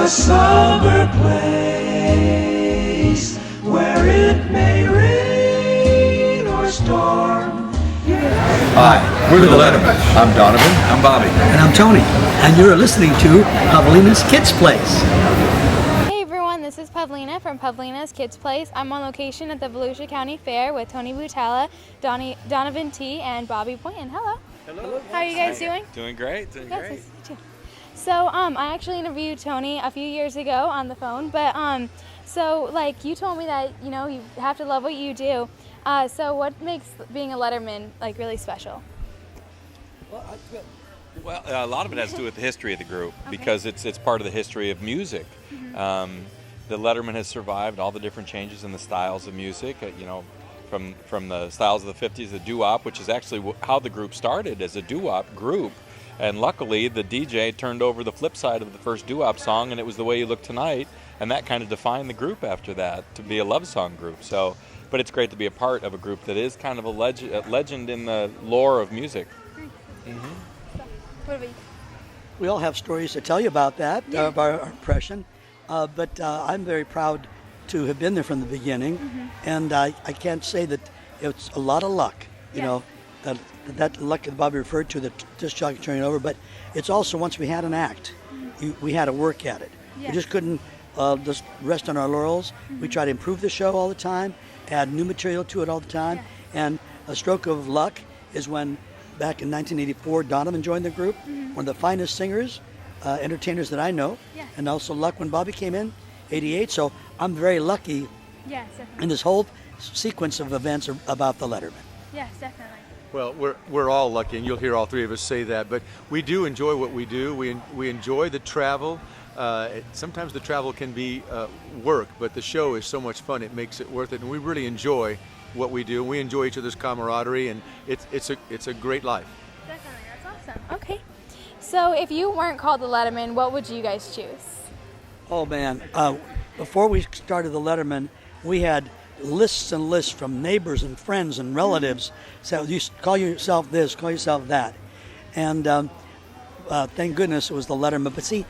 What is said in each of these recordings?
summer place where it may rain or storm. Hi, we're the Lettermen. I'm Donovan. I'm Bobby. And I'm Tony. And you're listening to Pavlina's Kidz Place. Hey everyone, this is Pavlina from Pavlina's Kidz Place. I'm on location at the Volusia County Fair with Tony Butala, Donovan T, and Bobby Boynton. Hello. Hello. How are you guys doing? Doing great. Yes, nice to meet you. So I actually interviewed Tony a few years ago on the phone, but so like you told me that you have to love what you do. So what makes being a Letterman like really special? Well, a lot of it has to do with the history of the group because it's part of the history of music. Mm-hmm. The Letterman has survived all the different changes in the styles of music. From the styles of the 50s, the doo-wop, which is actually how the group started as a doo-wop group. And luckily, the DJ turned over the flip side of the first doo-wop song, and it was The Way You Look Tonight, and that kind of defined the group after that to be a love song group. So, but it's great to be a part of a group that is kind of a legend in the lore of music. Mm-hmm. So, what about you? We all have stories to tell you about that, of our impression. But I'm very proud to have been there from the beginning. And I can't say that it's a lot of luck, you know, that luck that Bobby referred to, the disc jockey turning over, but it's also once we had an act, we had to work at it. We just couldn't just rest on our laurels. We try to improve the show all the time, add new material to it all the time, and a stroke of luck is when back in 1984 Donovan joined the group, one of the finest singers, entertainers that I know, and also luck when Bobby came in, 88, so I'm very lucky in this whole sequence of events about the Letterman. Yes, definitely. Well, we're all lucky, and you'll hear all three of us say that, but we do enjoy what we do. We enjoy the travel. Sometimes the travel can be work, but the show is so much fun, it makes it worth it, and we really enjoy what we do. We enjoy each other's camaraderie, and it's a great life. Definitely, that's awesome. Okay, so if you weren't called the Letterman, what would you guys choose? Oh man, before we started the Letterman, we had lists and lists from neighbors and friends and relatives. So you call yourself this, call yourself that. And thank goodness it was the Letterman. But see,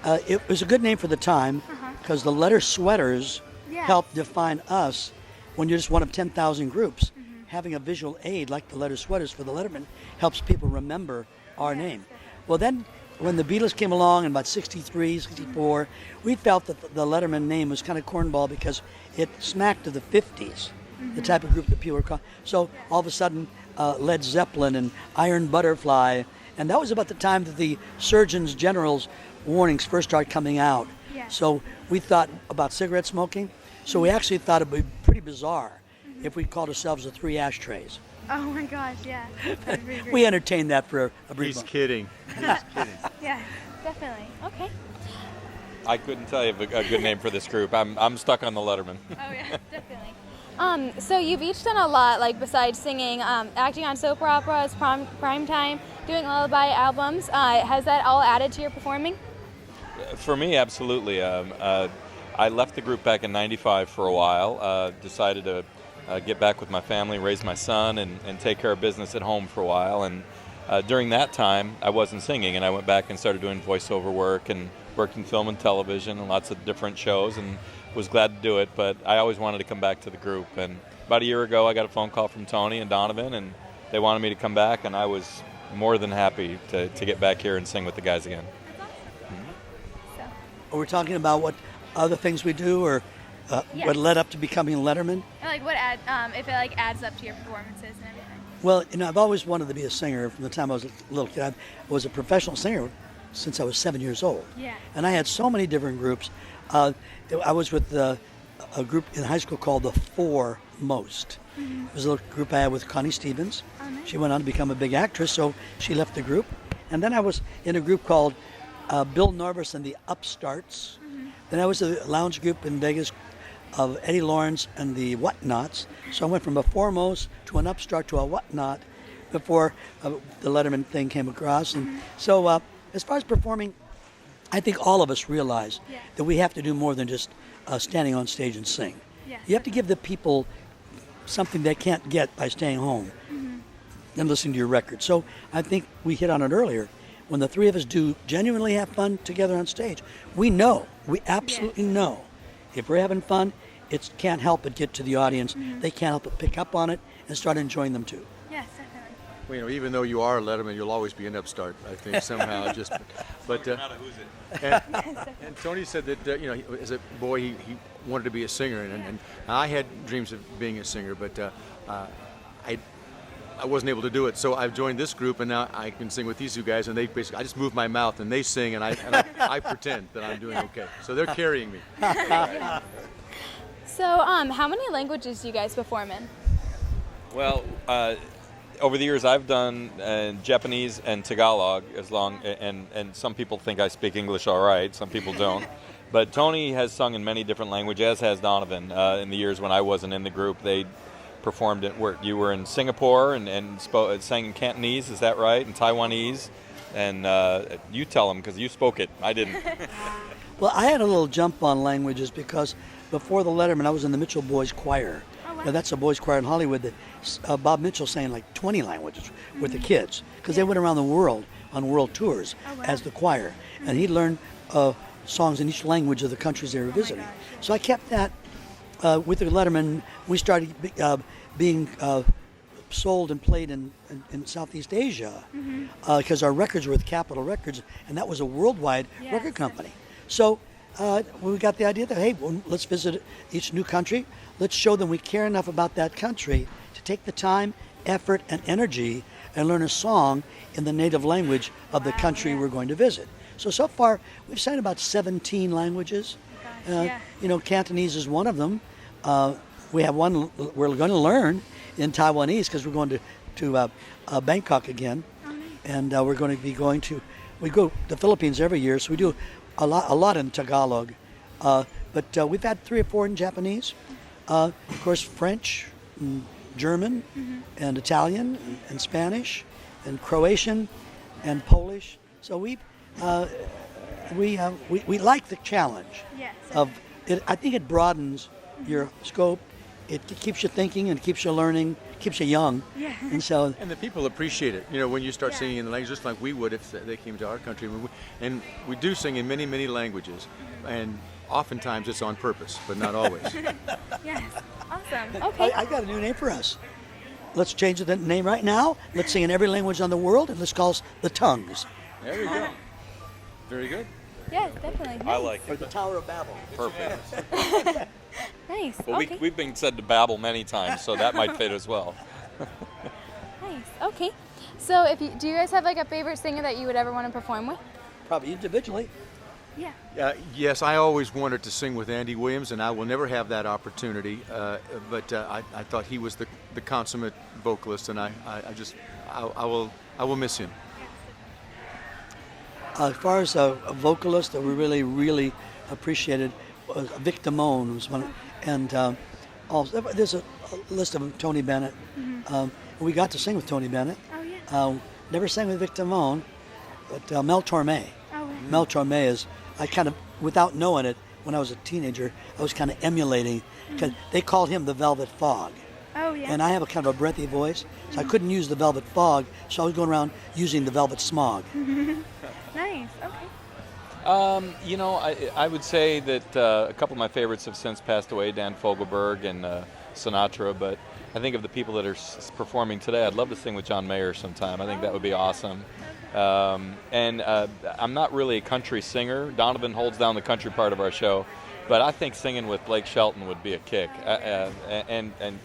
it was a good name for the time because the letter sweaters helped define us when you're just one of 10,000 groups. Having a visual aid like the letter sweaters for the Letterman helps people remember our name. Well then, when the Beatles came along in about 63, 64, we felt that the Letterman name was kind of cornball because it smacked of the 50s, the type of group that people were calling. So all of a sudden, Led Zeppelin and Iron Butterfly, and that was about the time that the Surgeon General's warnings first started coming out. So we thought about cigarette smoking, so we actually thought it would be pretty bizarre if we called ourselves the Three Ashtrays. Oh my gosh, yeah. That'd be great. We entertained that for a brief He's moment. kidding. He's kidding. Yeah, definitely. Okay. I couldn't tell you a good name for this group. I'm stuck on the Letterman. Oh yeah, definitely. So you've each done a lot, like besides singing, acting on soap operas, prime time, doing lullaby albums. Has that all added to your performing? For me, absolutely. I left the group back in '95 for a while. Decided to get back with my family, raise my son, and take care of business at home for a while. And during that time, I wasn't singing, and I went back and started doing voiceover work and worked in film and television and lots of different shows, and was glad to do it. But I always wanted to come back to the group. And about a year ago, I got a phone call from Tony and Donovan, and they wanted me to come back, and I was more than happy to get back here and sing with the guys again. Are we talking about what other things we do, or what led up to becoming a Letterman? Like what if it like adds up to your performances and everything? Well, I've always wanted to be a singer from the time I was a little kid. I was a professional singer since I was 7 years old. And I had so many different groups. I was with a group in high school called the Four Most. It was a little group I had with Connie Stevens. She went on to become a big actress, so she left the group. And then I was in a group called Bill Norvis and the Upstarts. Then I was a lounge group in Vegas of Eddie Lawrence and the Whatnots. So I went from a foremost to an upstart to a whatnot before the Letterman thing came across. And so as far as performing, I think all of us realize that we have to do more than just standing on stage and sing. You have to give the people something they can't get by staying home and listening to your record. So I think we hit on it earlier. when the three of us do genuinely have fun together on stage, we absolutely know, if we're having fun, it can't help but get to the audience. They can't help but pick up on it and start enjoying them too. Yes, definitely. Well, you know, even though you are a Letterman, you'll always be an upstart, I think, somehow. And Tony said that, you know, as a boy, he wanted to be a singer, and I had dreams of being a singer, but I wasn't able to do it. So I've joined this group, and now I can sing with these two guys, and they basically, I just move my mouth, and they sing, and I pretend that I'm doing okay. So they're carrying me. So, how many languages do you guys perform in? Well, over the years, I've done Japanese and Tagalog and some people think I speak English all right. Some people don't. But Tony has sung in many different languages, as has Donovan. In the years when I wasn't in the group, they performed it. You were in Singapore and sang in Cantonese, is that right? And Taiwanese. And you tell them because you spoke it. I didn't. Well, I had a little jump on languages because before the Letterman, I was in the Mitchell Boys Choir. Now, that's a boys' choir in Hollywood that Bob Mitchell sang like 20 languages with the kids because they went around the world on world tours as the choir. And he learned songs in each language of the countries they were visiting. So I kept that with the Letterman. We started being sold and played in Southeast Asia because our records were with Capitol Records, and that was a worldwide record company. So we got the idea that, hey, well, let's visit each new country. Let's show them we care enough about that country to take the time, effort, and energy and learn a song in the native language of the country we're going to visit. So far, we've sang about 17 languages. You know, Cantonese is one of them. We have one we're going to learn in Taiwanese because we're going to Bangkok again. And we're going to be we go to the Philippines every year, so we do a lot in Tagalog. But we've had 3 or 4 in Japanese. Of course, French, and German, and Italian, and Spanish, and Croatian, and Polish. So we like the challenge of it. I think it broadens your scope. It keeps you thinking and keeps you learning, keeps you young. And the people appreciate it. You know, when you start singing in the language, just like we would if they came to our country. And we do sing in many, many languages. And oftentimes it's on purpose, but not always. Yes, awesome. Okay. I got a new name for us. Let's change the name right now. Let's sing in every language on the world, and let's call us the Tongues. There we go. Very good. Yes, definitely. Nice. I like Or it. the Tower of Babel. Perfect. Nice. Well, Okay. we've been said to babble many times, so that might fit as well. Nice. Okay. So, do you guys have like a favorite singer that you would ever want to perform with? Probably individually. Yeah. Yes, I always wanted to sing with Andy Williams, and I will never have that opportunity. But I thought he was the consummate vocalist, and I will miss him. As far as a vocalist that we really, really appreciated was Vic Damone was one, and also there's a list of Tony Bennett. We got to sing with Tony Bennett. Oh yeah. Never sang with Vic Damone, but Mel Torme. Oh. Mel Torme is, I kind of, without knowing it, when I was a teenager, I was kind of emulating, because they called him the Velvet Fog. Oh yeah. And I have a kind of a breathy voice, so I couldn't use the Velvet Fog, so I was going around using the Velvet Smog. Nice. Okay. You know, I would say that a couple of my favorites have since passed away, Dan Fogelberg and Sinatra, but I think of the people that are performing today, I'd love to sing with John Mayer sometime. I think that would be awesome. And I'm not really a country singer. Donovan holds down the country part of our show, but I think singing with Blake Shelton would be a kick. And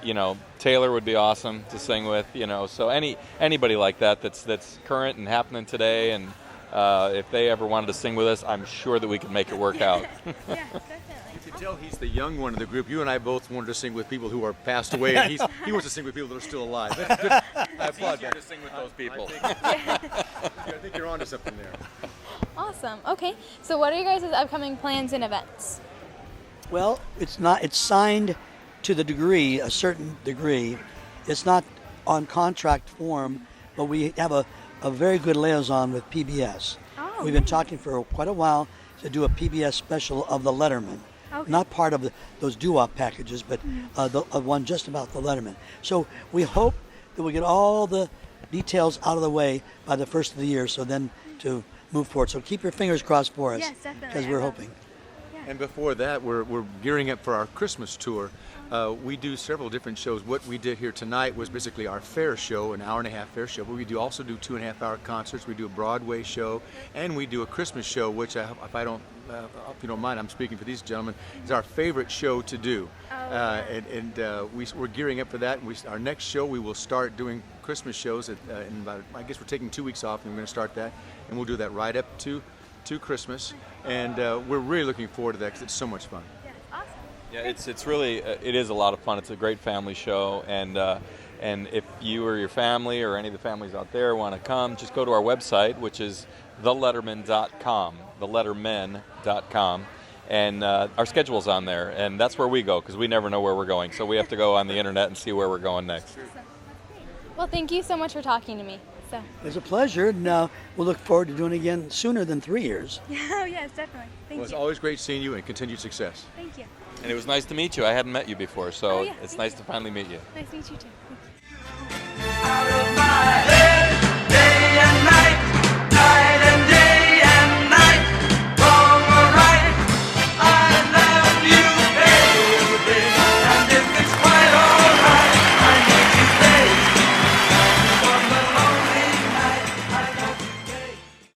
you know, Taylor would be awesome to sing with. You know, so anybody like that's current and happening today, and if they ever wanted to sing with us, I'm sure that we could make it work out. Yeah, definitely. You can tell he's the young one of the group. You and I both wanted to sing with people who are passed away, and he wants to sing with people that are still alive. That's good. I applaud that. to sing with those people. I think you're onto something there. Awesome. Okay. So, what are your guys' upcoming plans and events? Well, it's signed to the degree, a certain degree. It's not on contract form, but we have a very good liaison with PBS. Oh, We've been nice. talking for quite a while to do a PBS special of the Lettermen. Okay. Not part of those doo-wop packages, but one just about the Letterman. So we hope that we get all the details out of the way by the first of the year, so then to move forward. So keep your fingers crossed for us. Yes, definitely. Because I we're will. hoping. And before that, we're gearing up for our Christmas tour. We do several different shows. What we did here tonight was basically our fair show, an hour-and-a-half fair show. But we also do 2.5-hour concerts. We do a Broadway show, and we do a Christmas show, which if you don't mind, I'm speaking for these gentlemen, is our favorite show to do. We're gearing up for that. And our next show, we will start doing Christmas shows in about, I guess we're taking 2 weeks off, and we're going to start that, and we'll do that right up to Christmas, and we're really looking forward to that because it's so much fun. Yeah, awesome. Yeah, it's really it is a lot of fun. It's a great family show, and if you or your family or any of the families out there want to come, just go to our website, which is thelettermen.com, thelettermen.com, and our schedule's on there, and that's where we go because we never know where we're going, so we have to go on the internet and see where we're going next. Well, thank you so much for talking to me. So. It was a pleasure, and we'll look forward to doing it again sooner than 3 years. Oh, yes, definitely. Thank Well, it's you. always great seeing you, and continued success. Thank you. And it was nice to meet you. I hadn't met you before, so Oh, yeah, it's thank nice you. to finally meet you. Nice to meet you too. Thank you. Out of my head.